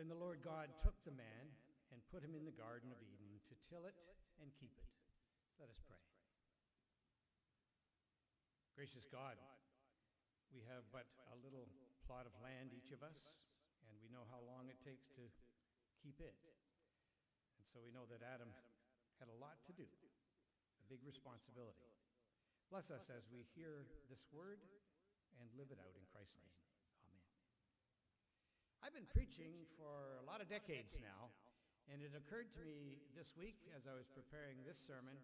Then the Lord God took the man and put him in the Garden of Eden to till it and keep it. Let us pray. Gracious God, we have but a little plot of land, each of us, and we know how long it takes to keep it. And so we know that Adam had a lot to do, a big responsibility. Bless us as we hear this word and live it out in Christ's name. Amen. I've been preaching for a lot of decades now, and it occurred to me this week as I was preparing this sermon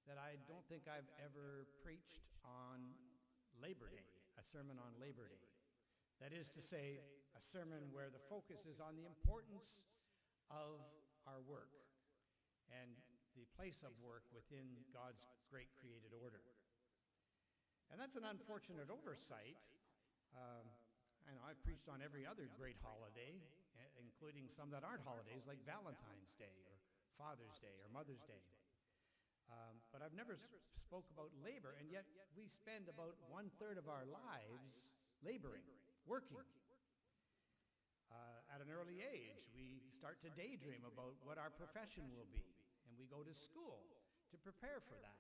that I don't think I've ever preached on Labor Day, a sermon on Labor Day. That is to say, a sermon where the focus is on the importance of our work and the place of work within God's great created order. And that's an unfortunate oversight. I know I've preached on every other great holiday, including some that aren't holidays, like Valentine's Day or Father's Day or Mother's Day. But I've never spoke about labor, and yet we spend about 1/3 of our lives laboring, working. At an early age, we start to daydream about what our profession will be, and we go to school to prepare for that.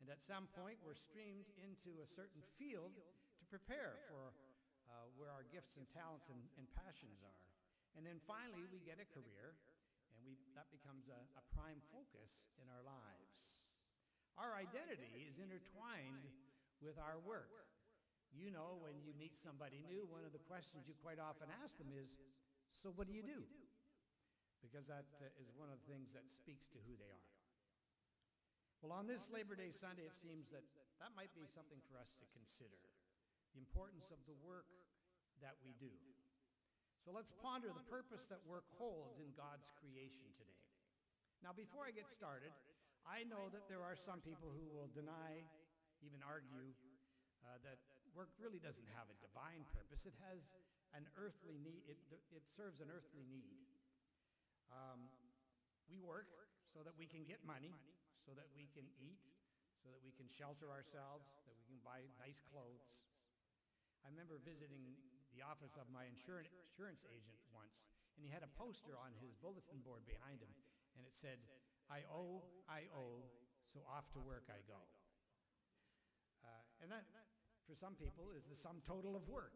And at some point, we're streamed into a certain field to prepare for where our gifts and talents and passions are. And then finally, we get a career, and that becomes a prime focus in our lives. Our identity is intertwined with our work. You know, when you meet somebody new, one of the questions you quite often ask them is, so what do you do? Because that is one of the things that speaks to who they are. Well, on this Labor Day Sunday, it seems that might be something for us to consider, the importance of the work that we do. So let's ponder the purpose that work holds in God's creation today. Now, before I get started, I know that there are some people who will deny, even argue, that work really doesn't have a divine purpose. It has an earthly need. It serves an earthly need. We work so that we can get money, so that we can eat, so that we can shelter ourselves, that we can buy nice clothes. I remember visiting the office of my insurance agent once, and he had a poster on his bulletin board behind him, and it said, I owe, so off to work I go. And that, for some people, is the sum total of work.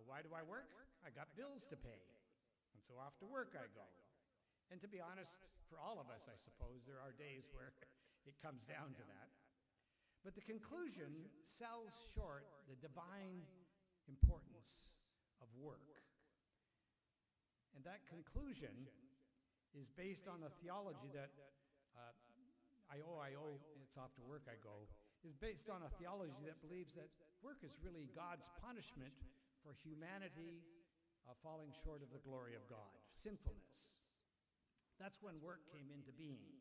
Why do I work? I got bills to pay, and so off to work I go. And to be honest, for all of us, I suppose, there are days where it comes down to that. But the conclusion sells short the divine importance of work. And that conclusion is based on the theology that I owe, it's off to work I go, is based on a theology that believes that work is really God's punishment for humanity falling short of the glory of God, sinfulness. That's when work came into being.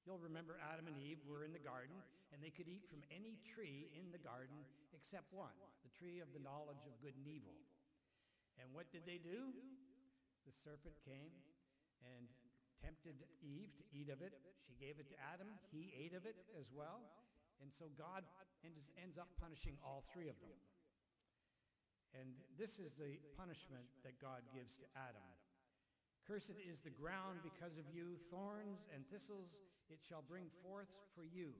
You'll remember Adam and Eve were in the garden, and they could eat from any tree in the garden except one, the tree of the knowledge of good and evil. And what did they do? The serpent came and tempted Eve to eat of it. She gave it to Adam. He ate of it as well. And so God ends up punishing all three of them. And this is the punishment that God gives to Adam. Cursed is the ground because of you, thorns and thistles it shall bring forth for you.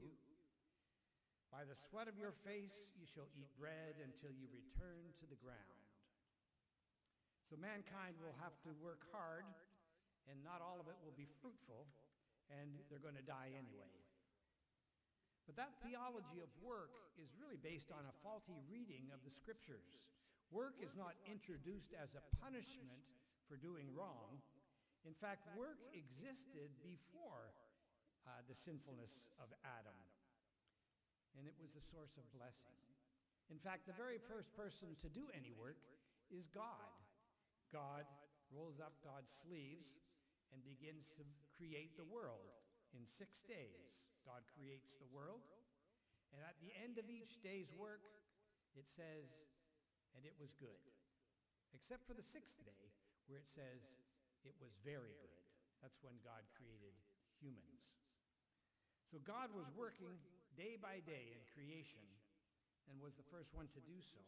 By the sweat of your face you shall eat bread until you return to the ground. So mankind will have to work hard, and not all of it will be fruitful, and they're going to die anyway. But that theology of work is really based on a faulty reading of the Scriptures. Work is not introduced as a punishment for doing wrong. In fact, work existed before the sinfulness of Adam, and it was a source of blessing. In fact, the very first person to do any work is God. God rolls up God's sleeves and begins to create the world. In 6 days, God creates the world, and at the end of each day's work, it says, and it was good, except for the 6th day, where it says, it was very good. That's when God created humans. So God was working day by day in creation and was the first one to do so.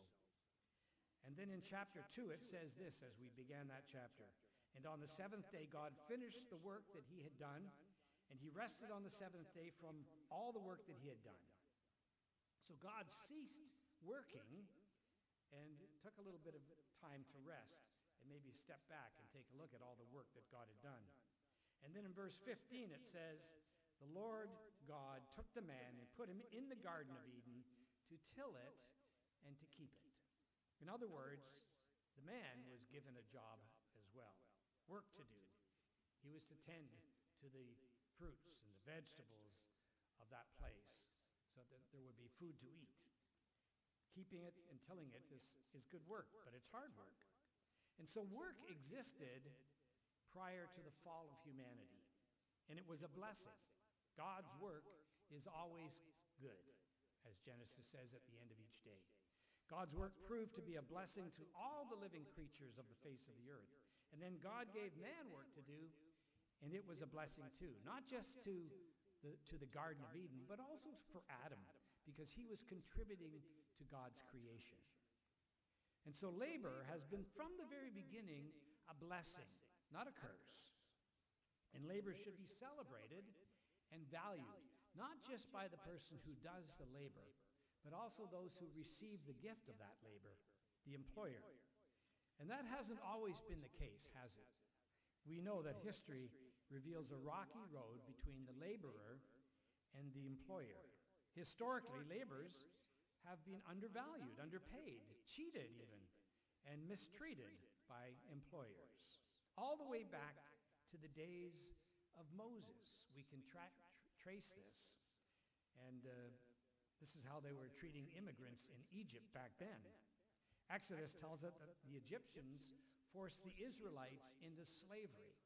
And then in chapter 2, it says this as we began that chapter. And on the seventh day, God finished the work that he had done, and he rested on the seventh day from all the work that he had done. So God ceased working and took a little bit of time to rest and maybe step back and take a look at all the work that God had done. And then in verse 15, it says, the Lord God took the man and put him in the Garden of Eden to till it and to keep it. In other words, the man was given a job as well, work to do. He was to tend to the fruits and the vegetables of that place so that there would be food to eat. Keeping it and tilling it is good work, but it's hard work. And so work existed prior to the fall of humanity, and it was a blessing. God's work is always good, as Genesis says at the end of each day. God's work proved to be a blessing to all the living creatures of the face of the earth. And then God gave man work to do, and it was a blessing too, not just to the Garden of Eden, but also for Adam, because he was contributing to God's creation. And so labor has been from the very beginning a blessing, not a curse. And labor should be celebrated and valued, not just by the person who does the labor, but also those who receive the gift of that labor, the employer. And that hasn't always been the case, has it? We know that history reveals a rocky road between the laborer and the employer. Historically, laborers have been undervalued, underpaid, cheated even, and mistreated by employers. All the way back to the days of Moses, we can trace this. And this is how they were treating immigrants in Egypt back then. Exodus tells us that the Egyptians forced the Israelites into slavery.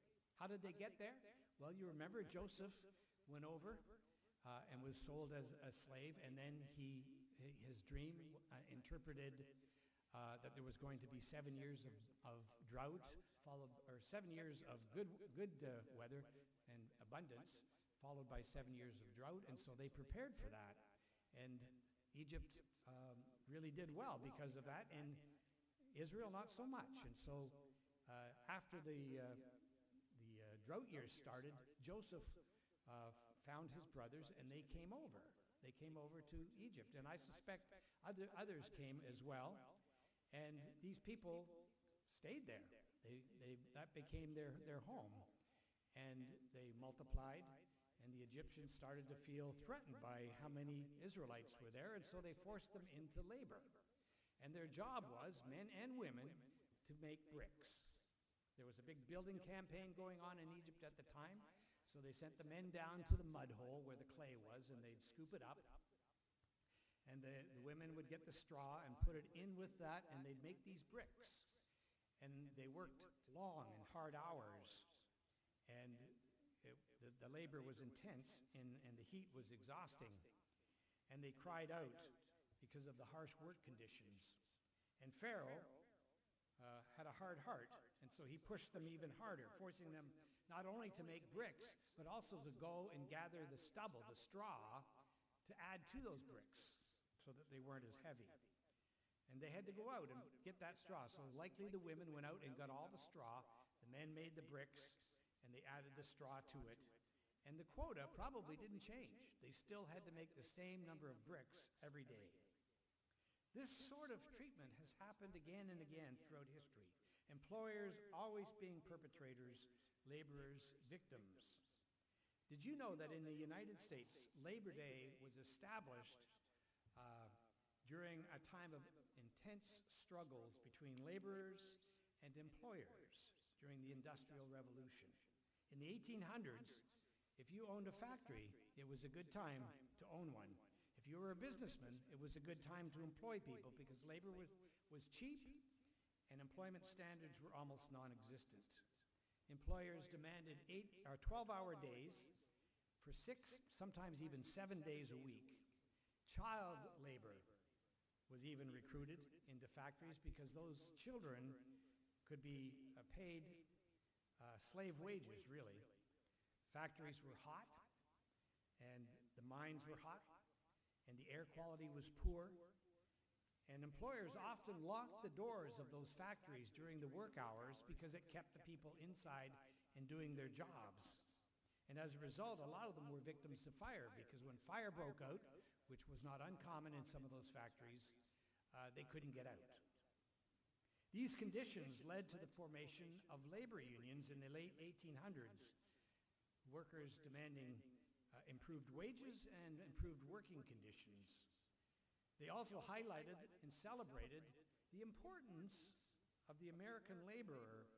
How did they get there? Well, you remember Joseph went over and was sold as a slave, and then his dream interpreted that there was going to be 7 years of drought, followed, or 7 years of good weather and abundance, followed by 7 years of drought, and so they prepared for that. And Egypt really did well because of that, and Israel not so much. And so after the drought years started, Joseph found his brothers, and they came over. They came over to Egypt, and I suspect others came as well. And these people stayed there. That became their home, and they multiplied. And the Egyptians started to feel threatened by how many Israelites were there, and so they forced them into labor. And their job was, men and women, to make bricks. There was a big building campaign going on in Egypt at the time, so they sent the men down to the mud hole where the clay was, and they'd scoop it up. And the women would get the straw and put it in with that, and they'd make these bricks. And they worked long and hard hours, and the labor was intense, and the heat was exhausting. And they cried out because of the harsh work conditions. And Pharaoh had a hard heart, and so he pushed them even harder, forcing them not only to make bricks, but also to go and gather the stubble, the straw, to add to those bricks so that they weren't as heavy. And they had to go out and get that straw. So likely the women went out and got all the straw. The men made the bricks, and they added the straw to it. And the quota probably didn't change. They still had to make the same number of bricks every day. This sort of treatment has happened again and again throughout history. Employers always being perpetrators, laborers victims. Did you know that in the United States, Labor Day was established during a time of intense struggles between laborers and employers during the Industrial Revolution? In the 1800s, if you owned a factory, it was a good time to own one. If you were a businessman, it was a good time to employ people because labor was cheap and employment standards were almost non-existent. Employers demanded 8 or 12-hour days for 6, sometimes even 7 days a week. Child labor was even recruited into factories because those children could be paid slave wages, really. Factories were hot, and the mines were hot, and the air quality was poor, And employers often locked the doors of those factories during the work hours because it kept the people inside and doing their jobs. And as a result, a lot of them were victims of fire, because when fire broke out, which was not uncommon in some of those factories, they couldn't get out. These conditions led to the formation of labor unions in the late 1800s, workers demanding improved wages and improved working conditions. They also highlighted and celebrated the importance of the American laborer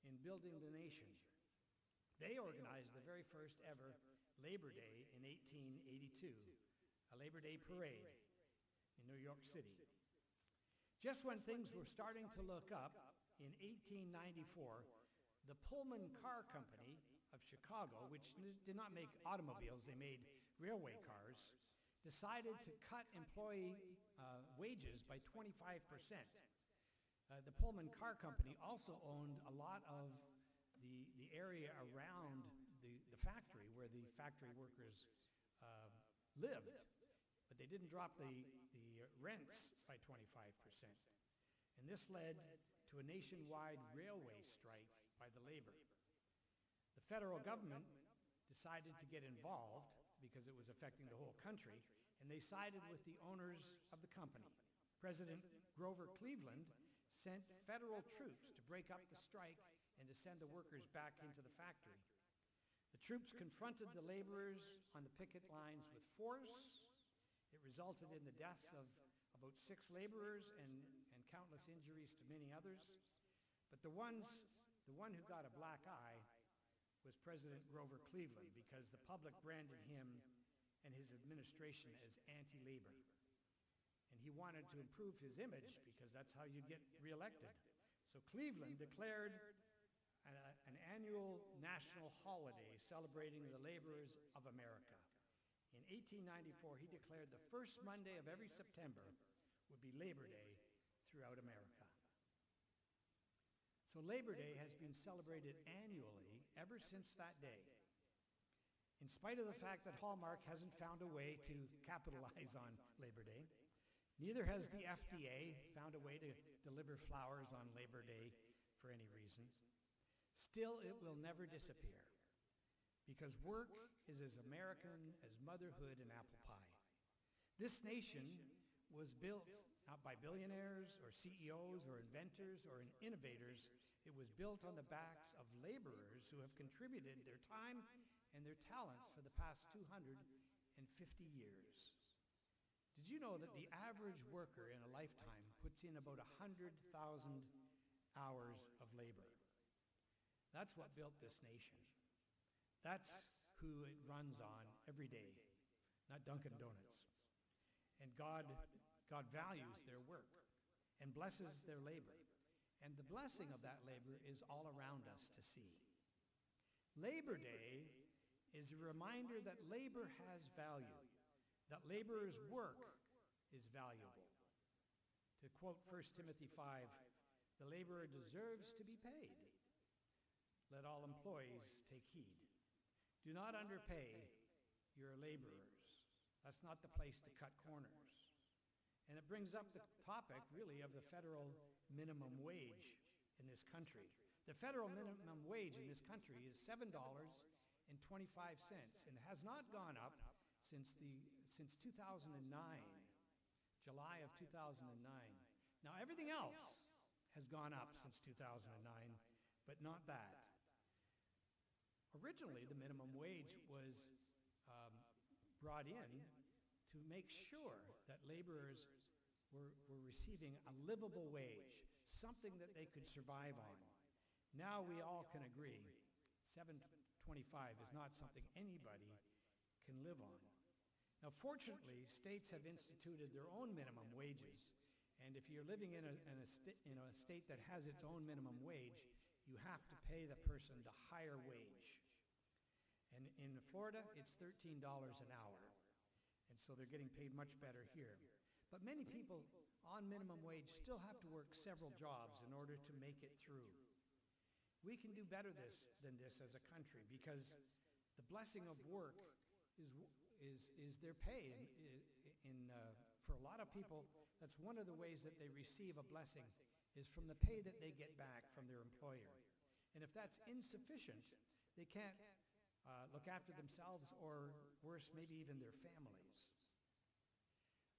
in building the nation. They organized the very first ever Labor Day in 1882, a Labor Day parade in New York City. Just when things were starting to look up, in 1894, the Pullman Car Company of Chicago, which did not make automobiles, they made railway cars, decided to cut employee wages by 25%. The Pullman Car Company also owned a lot of the area around the factory where the factory workers lived, but they didn't drop the rents by 25%. And this led to a nationwide railway strike by the labor. The federal government decided to get involved because it was affecting the whole country, and they sided with the owners of the company. President Grover Cleveland sent federal troops to break up the strike and to send the workers back into the factory. The troops confronted the laborers on the picket lines with force. It resulted in the deaths of about 6 laborers and countless injuries to many others. But the one who got a black eye was President Grover Cleveland, because the public branded him and his administration as anti-labor. And he wanted to improve his image, because that's how you get reelected. So Cleveland declared an annual national holiday celebrating the laborers of America. In 1894, he declared the first Monday of every September would be Labor Day throughout America. So Labor Day has been celebrated annually ever since that day. In spite of the fact that Hallmark hasn't found a way to capitalize on Labor Day, neither has the FDA found a way to deliver flowers on Labor Day for any reason. Still, it will never disappear, because work is as American as motherhood and apple pie. This nation was built not by billionaires or CEOs or inventors or innovators. It was built on the backs of laborers who have contributed their time and their talents for the past 250 years. Did you know that the average worker in a lifetime puts in about 100,000 hours of labor? That's what built this nation. That's who it runs on every day, not Dunkin' Donuts. And God values their work and blesses their labor. And the blessing of that labor is all around us to see. Labor Day is a reminder that labor has value, that laborers' work is valuable. To quote 1 Timothy 5, the laborer deserves to be paid. Let all employees take heed. Do not underpay your laborers. That's not the place to cut corners. And it brings up the topic, really, of the federal minimum wage in this country. The federal minimum wage in this country is $7.25, and it has not gone up since 2009, July of 2009. Now, everything else has gone up since 2009, but not that. Originally, the minimum wage was brought in to make sure that laborers were receiving a livable wage, something that they could survive on. Now we all can agree, $7.25 is not something anybody can live on. Now, fortunately, states have instituted their own minimum wages, and if you're living in a state that has its own minimum wage, you have to pay the person the higher wage. And in Florida, it's $13 an hour, and so they're getting paid much better here. But many people on minimum wage still have to work several jobs in order to make it through. We can do better than this as a country, because the blessing of work is their pay For a lot of people, that's one of the ways that they receive a blessing, is from the pay that they get back from their employer. And if that's insufficient, they can't look after themselves, or worse, maybe even their families.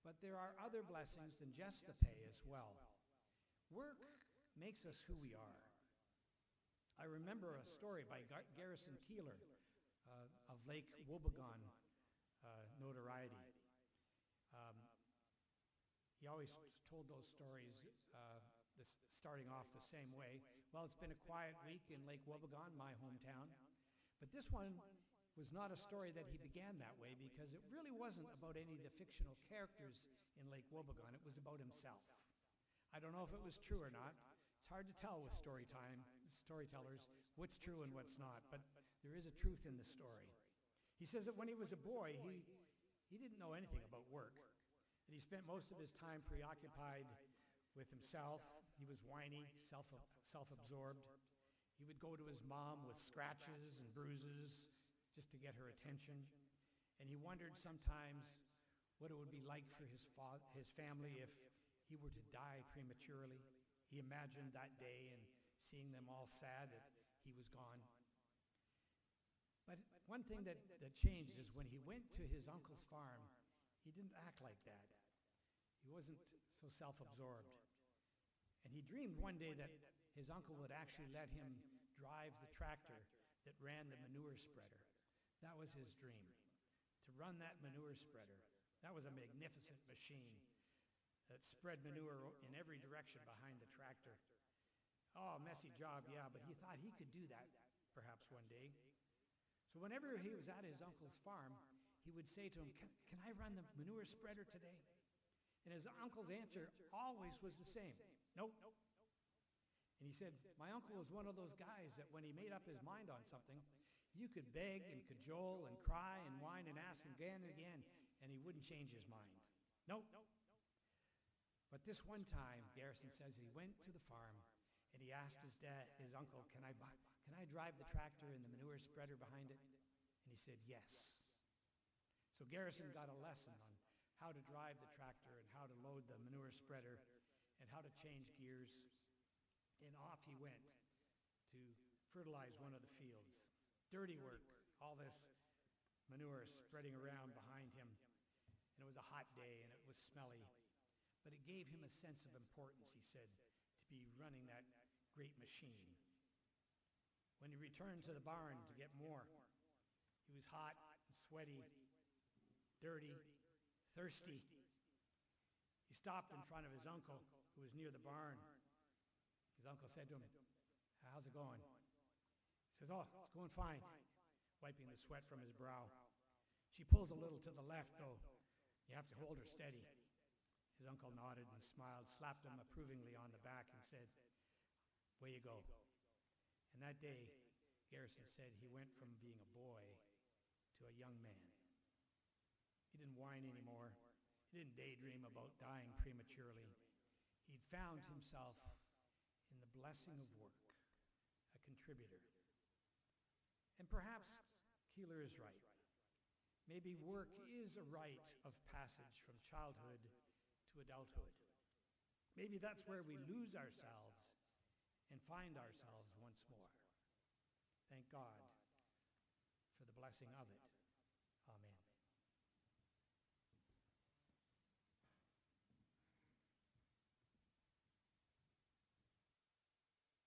But there are other blessings than just the pay as well. Work makes us who we are. I remember a story by Garrison Keillor of Lake Wobegon notoriety. He always told those stories starting off the same way. Well, it's been a quiet week in Lake Wobegon, my hometown. But this one was not a story that he began that way, because it really wasn't about any of the fictional characters in Lake Wobegon. It was about himself. I don't know if it was true or not. It's hard to tell with storytellers, what's true and what's not, but there is a truth in the story. He says that when he was a boy, he didn't know anything about work, and he spent most of his time preoccupied with himself. He was whiny, self-absorbed. He would go to his mom with scratches and bruises just to get her attention, and he wondered sometimes what it would be like for his family if he were to die prematurely. He imagined that day and seeing them all sad that he was gone. But one thing that changed is when he went to his uncle's farm, he didn't act like that. He wasn't so self-absorbed. And he dreamed one day that his uncle would actually let him drive the tractor that ran the manure spreader. That was his dream, to run that manure spreader. That was a magnificent machine that spread manure in every direction behind the tractor. Oh, messy job, yeah, but he thought he could do that perhaps one day. So whenever he was at his uncle's farm, he would say to him, can I run the manure spreader today? And his uncle's answer always was the same, nope. And he said, my uncle was one of those guys that when he made up his mind on something, you could beg and cajole and cry and whine and ask him again and again, and he wouldn't change his mind. Nope. But this one time, Garrison says, he went to the farm and he asked his uncle, can I drive the tractor and the manure spreader behind it? And he said, yes. So Garrison got a lesson on how to drive the tractor and how to load the manure spreader and how to change gears. And off he went to fertilize one of the fields. Dirty work, all this manure spreading around behind him. And it was a hot day and it was smelly. But it gave him a sense of importance, he said, to be running that great machine. When he returned to the barn to get more, he was hot and sweaty, dirty, thirsty. He stopped in front of his uncle, who was near the barn. His uncle said to him, how's it going? He says, oh, it's going fine, wiping the sweat from his brow. She pulls a little to the left, though. You have to hold her steady. His uncle nodded and smiled, slapped him approvingly on the back and said, way you go. And that day, Garrison said he went from being a boy to a young man. He didn't whine anymore. He didn't daydream about dying prematurely. He'd found himself in the blessing of work, a contributor. And perhaps Keillor is right. Maybe work is a rite of passage from childhood to adulthood. Maybe that's where we lose ourselves and find ourselves once more. Thank God for the blessing of it.